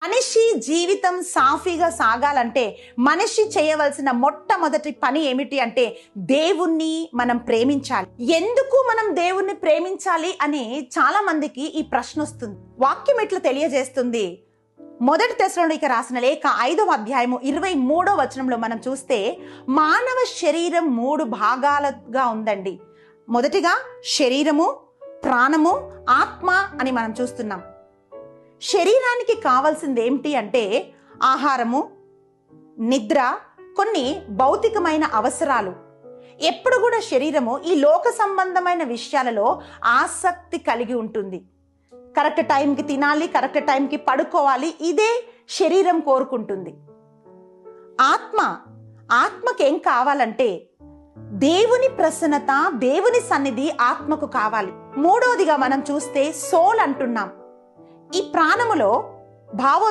మనిషి జీవితం సాఫీగా సాగాలంటే మనిషి చేయవలసిన మొట్టమొదటి పని ఏమిటి అంటే దేవుణ్ణి మనం ప్రేమించాలి. ఎందుకు మనం దేవుణ్ణి ప్రేమించాలి అని చాలా మందికి ఈ ప్రశ్న వస్తుంది. వాక్యం ఇట్లా తెలియజేస్తుంది. మొదటి తెస్సలోనికీయులకు రాసిన లేఖ 5వ అధ్యాయము 23వ వచనంలో మనం చూస్తే మానవ శరీరం 3 భాగాలుగా ఉందండి. మొదటిగా శరీరము, ప్రాణము, ఆత్మ అని మనం చూస్తున్నాం. శరీరానికి కావాల్సింది ఏమిటి అంటే ఆహారము, నిద్ర, కొన్ని భౌతికమైన అవసరాలు. ఎప్పుడు కూడా శరీరము ఈ లోక సంబంధమైన విషయాలలో ఆసక్తి కలిగి ఉంటుంది. కరెక్ట్ టైంకి తినాలి, కరెక్ట్ టైంకి పడుకోవాలి, ఇదే శరీరం కోరుకుంటుంది. ఆత్మకి ఏం కావాలంటే దేవుని ప్రసన్నత, దేవుని సన్నిధి ఆత్మకు కావాలి. మూడోదిగా మనం చూస్తే సోల్ అంటున్నాం. ఈ ప్రాణములో